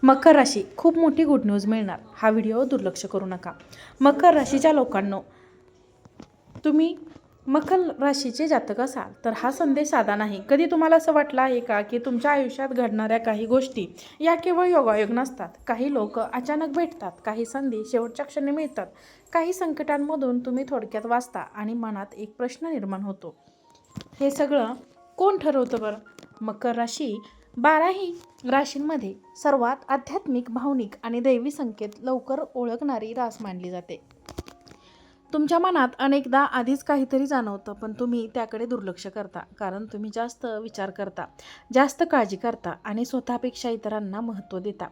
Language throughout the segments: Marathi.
मकर राशी, खूप मोठी गुड न्यूज मिळणार. हा व्हिडिओ दुर्लक्ष करू नका. मकर राशीच्या लोकांनो, तुम्ही मकर राशीचे जातक असाल तर हा संदेश साधा नाही. कधी तुम्हाला असं वाटलं आहे का की तुमच्या आयुष्यात घडणाऱ्या काही गोष्टी या केवळ योगायोग नसतात. काही लोक अचानक भेटतात, काही संधी शेवटच्या क्षणी मिळतात, काही संकटांमधून तुम्ही थोडक्यात वाचता आणि मनात एक प्रश्न निर्माण होतो, हे सगळं कोण ठरवतं बरं? मकर राशी 12ही राशींमध्ये सर्वात आध्यात्मिक, भावनिक आणि दैवी संकेत लवकर ओळखणारी रास मानली जाते. तुमच्या मनात अनेकदा आधीच काहीतरी जाणवतं, पण तुम्ही त्याकडे दुर्लक्ष करता, कारण तुम्ही जास्त विचार करता, जास्त काळजी करता आणि स्वतःपेक्षा इतरांना महत्त्व देता.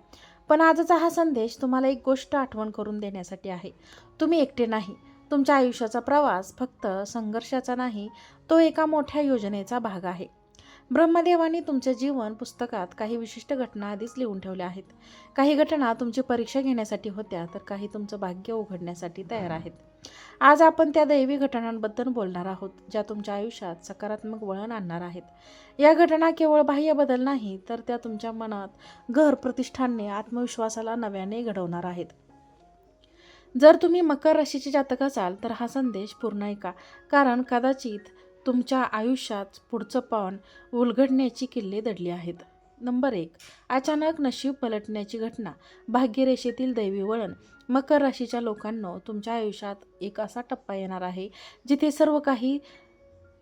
पण आजचा हा संदेश तुम्हाला एक गोष्ट आठवण करून देण्यासाठी आहे. तुम्ही एकटे नाही. तुमच्या आयुष्याचा प्रवास फक्त संघर्षाचा नाही, तो एका मोठ्या योजनेचा भाग आहे. ब्रह्मदेवाने तुमच्या जीवन पुस्तकात काही विशिष्ट घटना आधीच लिहून ठेवल्या आहेत. काही घटना तुमची परीक्षा घेण्यासाठी होत्या, तर काही तुमचं भाग्य उघडण्यासाठी तयार आहेत. आज आपण त्या दैवी घटनांबद्दल बोलणार आहोत, ज्या तुमच्या आयुष्यात सकारात्मक वळण आणणार आहेत. या घटना केवळ बाह्य बदल नाही, तर त्या तुमच्या मनात घर, प्रतिष्ठाने, आत्मविश्वासाला नव्याने घडवणार आहेत. जर तुम्ही मकर राशीचे जातक असाल तर हा संदेश पूर्ण ऐका, कारण कदाचित तुमच्या आयुष्यात पुढचं पान उलगडण्याची किल्ले दडली आहेत. नंबर 1. अचानक नशीब पलटण्याची घटना. भाग्यरेषेतील दैवी वळण. मकर राशीच्या लोकांनो, तुमच्या आयुष्यात एक असा टप्पा येणार आहे जिथे सर्व काही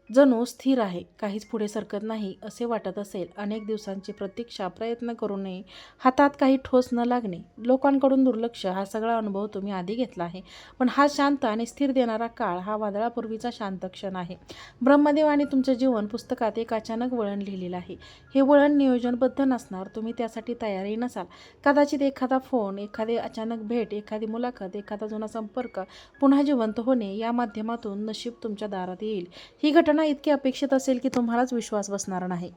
जणू स्थिर आहे, काहीच पुढे सरकत नाही असे वाटत असेल. अनेक दिवसांची प्रतीक्षा, प्रयत्न करूनही हातात काही ठोस न लागणे, लोकांकडून दुर्लक्ष, हा सगळा अनुभव तुम्ही आधी घेतला आहे. पण हा शांत आणि स्थिर देणारा काळ हा वादळापूर्वीचा शांत क्षण आहे. ब्रह्मदेवाने तुमच्या जीवन पुस्तकात एक अचानक वळण लिहिलेलं आहे. हे वळण नियोजनबद्ध नसणार, तुम्ही त्यासाठी तयारही नसाल. कदाचित एखादा फोन, एखादी अचानक भेट, एखादी मुलाखत, एखादा जुना संपर्क पुन्हा जिवंत होणे या माध्यमातून नशीब तुमच्या दारात येईल. ही घटना इतकी अपेक्षित असेल की तुम्हालाच विश्वास बसणार नाही.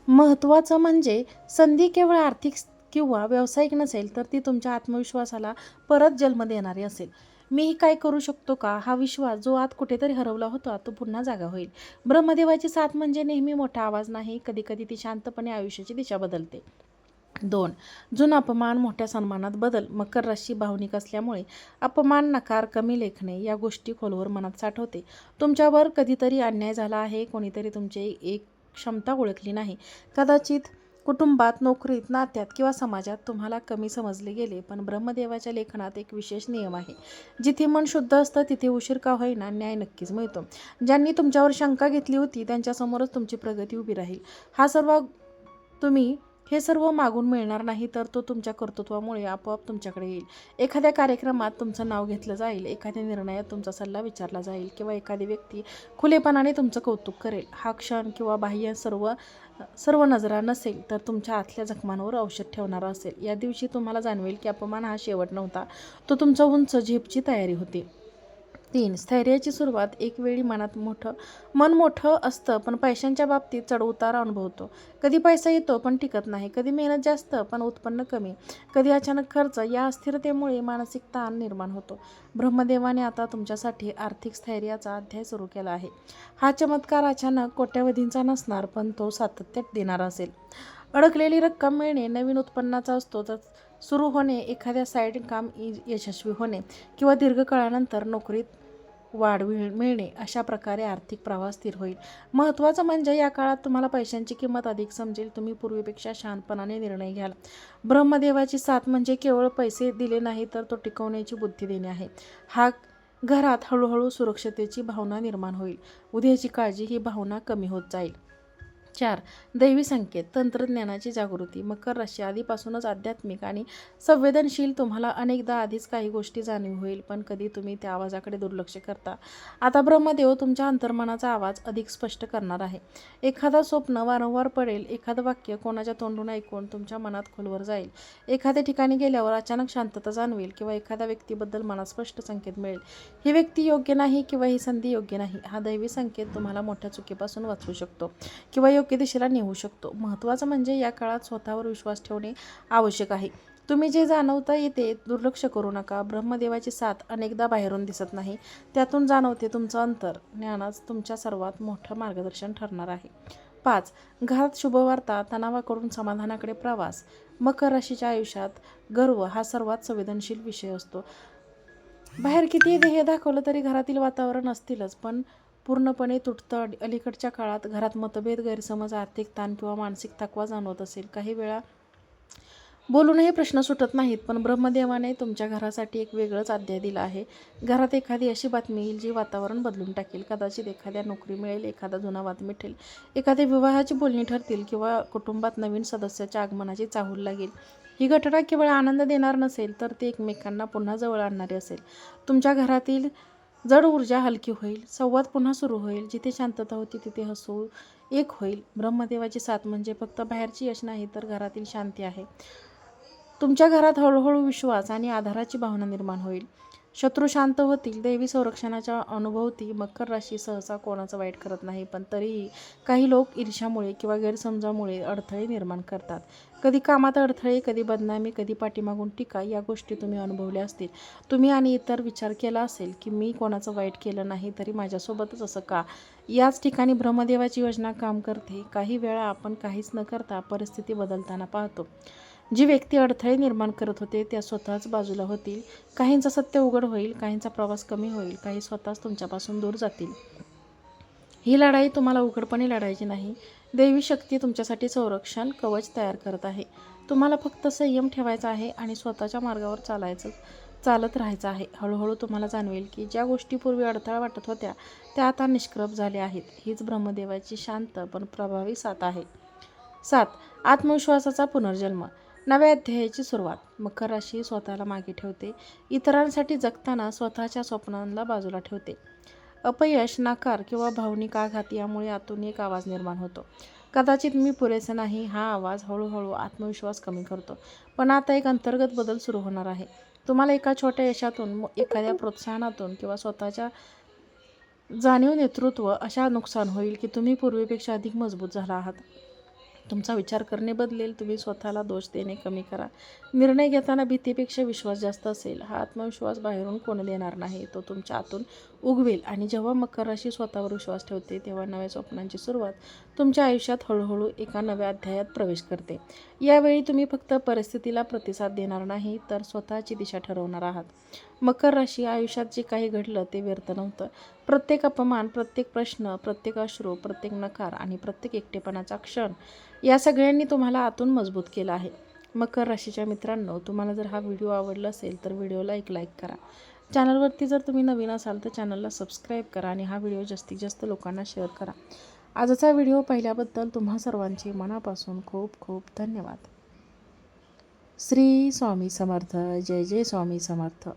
महत्त्वाचं म्हणजे संधी केवळ आर्थिक किंवा व्यावसायिक नसेल, तर ती तुमच्या आत्मविश्वासाला परत जन्म देणारी असेल. मीही काय करू शकतो का, हा विश्वास जो आत कुठेतरी हरवला होता तो पुन्हा जागा होईल. ब्रह्मदेवाची साथ म्हणजे नेहमी मोठा आवाज नाही, कधी कधी ती शांतपणे आयुष्याची दिशा बदलते. 2. जुना अपमान मोठ्या सन्मानात बदल. मकर राशी भावनिक असल्यामुळे अपमान, नकार, कमी लेखणे या गोष्टी खोलवर मनात साठवते. तुमच्यावर कधीतरी अन्याय झाला आहे, कोणीतरी तुमची एक क्षमता ओळखली नाही. कदाचित कुटुंबात, नोकरीत, नात्यात किंवा समाजात तुम्हाला कमी समजले गेले. पण ब्रह्मदेवाच्या लेखनात एक विशेष नियम आहे. जिथे मन शुद्ध असतं तिथे उशीर का होईना न्याय नक्कीच मिळतो. ज्यांनी तुमच्यावर शंका घेतली होती त्यांच्यासमोरच तुमची प्रगती उभी राहील. हे सर्व मागून मिळणार नाही, तर तो तुमच्या कर्तृत्वामुळे आपोआप तुमच्याकडे येईल. एखाद्या कार्यक्रमात तुमचं नाव घेतलं जाईल, एखाद्या निर्णयात तुमचा सल्ला विचारला जाईल किंवा एखादी व्यक्ती खुलेपणाने तुमचं कौतुक करेल. हा क्षण किंवा बाह्य सर्व नजरा नसेल, तर तुमच्या आतल्या जखमांवर औषध ठेवणारा असेल. या दिवशी तुम्हाला जाणवेल की अपमान हा शेवट नव्हता, तो तुमचा उंच झेपची तयारी होती. 3. स्थैर्याची सुरुवात. एक वेळी मन मोठं असतं, पण पैशांच्या बाबतीत चढउतार अनुभवतो. कधी पैसा येतो पण टिकत नाही, कधी मेहनत जास्त पण उत्पन्न कमी, कधी अचानक खर्च. या अस्थिरतेमुळे मानसिक ताण निर्माण होतो. ब्रह्मदेवाने आता तुमच्यासाठी आर्थिक स्थैर्याचा अध्याय सुरू केला आहे. हा चमत्कार अचानक कोट्यवधींचा नसणार, पण तो सातत्यात देणारा असेल. अडकलेली रक्कम मिळणे, नवीन उत्पन्नाचा असतो तर सुरू होणे, एखाद्या साईड काम यशस्वी होणे किंवा दीर्घकाळानंतर नोकरीत वाढ मिळणे, अशा प्रकारे आर्थिक प्रवाह स्थिर होईल. महत्त्वाचं म्हणजे या काळात तुम्हाला पैशांची किंमत अधिक समजेल, तुम्ही पूर्वीपेक्षा शांतपणाने निर्णय घ्याल. ब्रह्मदेवाची साथ म्हणजे केवळ पैसे दिले नाही, तर तो टिकवण्याची बुद्धी देणे आहे. हा घरात हळूहळू सुरक्षतेची भावना निर्माण होईल. उद्याची काळजी ही भावना कमी होत जाईल. 4. दैवी संकेत. तंत्रज्ञानाची जागृती. मकर राशी आधीपासूनच आध्यात्मिक आणि संवेदनशील. तुम्हाला अनेकदा आधीच काही गोष्टी जाणीव होईल, पण कधी तुम्ही त्या आवाजाकडे दुर्लक्ष करता. आता ब्रह्मदेव तुमच्या अंतर्मनाचा आवाज अधिक स्पष्ट करणार आहे. एखादा स्वप्न वारंवार पडेल, एखादं वाक्य कोणाच्या तोंडून ऐकून तुमच्या मनात खोलवर जाईल, एखाद्या ठिकाणी गेल्यावर अचानक शांतता जाणवेल किंवा एखाद्या व्यक्तीबद्दल मनात स्पष्ट संकेत मिळेल. ही व्यक्ती योग्य नाही किंवा ही संधी योग्य नाही. हा दैवी संकेत तुम्हाला मोठ्या चुकीपासून वाचवू शकतो किंवा योग्य दिशेला नेऊ शकतो. महत्त्वाचं म्हणजे या काळात स्वतःवर विश्वास ठेवणे आवश्यक आहे. तुम्ही जे जाणवता येते दुर्लक्ष करू नका. ब्रह्मदेवाची साथ अनेकदा बाहेरून दिसत नाही, त्यातून जाणवते. तुमचं अंतर ज्ञानच तुमच्या सर्वात मोठं मार्गदर्शन ठरणार आहे. 5. घरात शुभवार्ता, तणावाकडून समाधानाकडे प्रवास. मकर राशीच्या आयुष्यात गर्व हा सर्वात संवेदनशील विषय असतो. बाहेर कितीही ध्येय दाखवलं तरी घरातील वातावरण असतीलच, पण पूर्णपणे तुटतं. अलीकडच्या काळात घरात मतभेद, गैरसमज, आर्थिक ताण किंवा मानसिक थकवा जाणवत असेल. काही वेळा बोलूनही प्रश्न सुटत नाहीत, पण ब्रह्मदेवाने तुमच्या घरासाठी एक वेगळंच अध्याय दिला आहे. घरात एखादी अशी बातमी येईल जी वातावरण बदलून टाकेल. कदाचित एखाद्या नोकरी मिळेल, एखादा जुना वाद मिटेल, एखाद्या विवाहाची बोलणी ठरतील किंवा कुटुंबात नवीन सदस्याच्या आगमनाची चाहूल लागेल. ही घटना केवळ आनंद देणार नसेल, तर ती एकमेकांना पुन्हा जवळ आणणारी असेल. तुमच्या घरातील जड ऊर्जा हलकी होईल, संवाद पुन्हा सुरू होईल, जिथे शांतता होती तिथे हसू एक होईल. ब्रह्मदेवाची साथ म्हणजे फक्त बाहेरची यश नाही, तर घरातील शांती आहे. तुमच्या घरात हळूहळू विश्वास आणि आधाराची भावना निर्माण होईल. शत्रू शांत होतील. दैवी संरक्षणाच्या अनुभवती. मकर राशी सहसा कोणाचं वाईट करत नाही, पण तरीही काही लोक ईर्ष्यामुळे किंवा गैरसमजामुळे अडथळे निर्माण करतात. कधी कामात अडथळे, कधी बदनामी, कधी पाठीमागून टीका. या गोष्टी तुम्ही अनुभवल्या असतील. तुम्ही आणि इतर विचार केला असेल की मी कोणाचं वाईट केलं नाही तरी माझ्यासोबतच असं का. याच ठिकाणी ब्रह्मदेवाची योजना काम करते. काही वेळा आपण काहीच न करता परिस्थिती बदलताना पाहतो. जी व्यक्ती अडथळे निर्माण करत होते त्या स्वतःच बाजूला होतील. काहींचं सत्य उघड होईल, काहींचा प्रवास कमी होईल, काही स्वतःच तुमच्यापासून दूर जातील. ही लढाई तुम्हाला उघडपणे लढायची नाही. दैवी शक्ती तुमच्यासाठी संरक्षण कवच तयार करत आहे. तुम्हाला फक्त संयम ठेवायचा आहे आणि स्वतःच्या मार्गावर चालत राहायचं आहे. हळूहळू तुम्हाला जाणवेल की ज्या गोष्टी पूर्वी अडथळा वाटत होत्या त्या आता निष्प्रभ झाल्या आहेत. हीच ब्रह्मदेवाची शांत पण प्रभावी साथ आहे. 7. आत्मविश्वासाचा पुनर्जन्म. नव्या अध्यायाची सुरुवात. मकर राशी स्वतःला मागे ठेवते. इतरांसाठी जगताना स्वतःच्या स्वप्नांना बाजूला ठेवते. अपयश, नाकार किंवा भावनिक आघात यामुळे आतून एक आवाज निर्माण होतो. कदाचित मी पुरेसे नाही. हा आवाज हळूहळू आत्मविश्वास कमी करतो. पण आता एक अंतर्गत बदल सुरू होणार आहे. तुम्हाला एका छोट्या यशातून, एखाद्या प्रोत्साहनातून किंवा स्वतःच्या जाणीव नेतृत्व अशा नुकसान होईल की तुम्ही पूर्वीपेक्षा अधिक मजबूत झाला आहात. तुमचा विचार करणे बदलेल. तुम्ही स्वतःला दोष देणे कमी करा. निर्णय घेताना भीतीपेक्षा विश्वास जास्त असेल. हा आत्मविश्वास बाहेरून कोण देणार नाही, तो तुमच्या आतून उगवेल. आणि जेव्हा मकर राशी स्वतःवर विश्वास ठेवते तेव्हा नव्या स्वप्नांची सुरुवात तुमच्या आयुष्यात हळूहळू एका नव्या अध्यायात प्रवेश करते. यावेळी तुम्ही फक्त परिस्थितीला प्रतिसाद देणार नाही, तर स्वतःची दिशा ठरवणार आहात. मकर राशी, आयुष्यात जे काही घडलं ते व्यर्थ नव्हतं. प्रत्येक अपमान, प्रत्येक प्रश्न, प्रत्येक अश्रू, प्रत्येक नकार आणि प्रत्येक एकटेपणाचा क्षण या सगळ्यांनी तुम्हाला आतून मजबूत केलं आहे. मकर राशीच्या मित्रांनो, तुम्हाला जर हा व्हिडिओ आवडला असेल तर व्हिडिओला एक लाईक करा. चॅनलवरती जर तुम्ही नवीन असाल तर चॅनलला सबस्क्राईब करा आणि हा व्हिडिओ जास्तीत जास्त लोकांना शेअर करा. आजचा व्हिडिओ पाहिल्याबद्दल तुम्हा सर्वांचे मनापासून खूप खूप धन्यवाद. श्री स्वामी समर्थ. जय जय स्वामी समर्थ.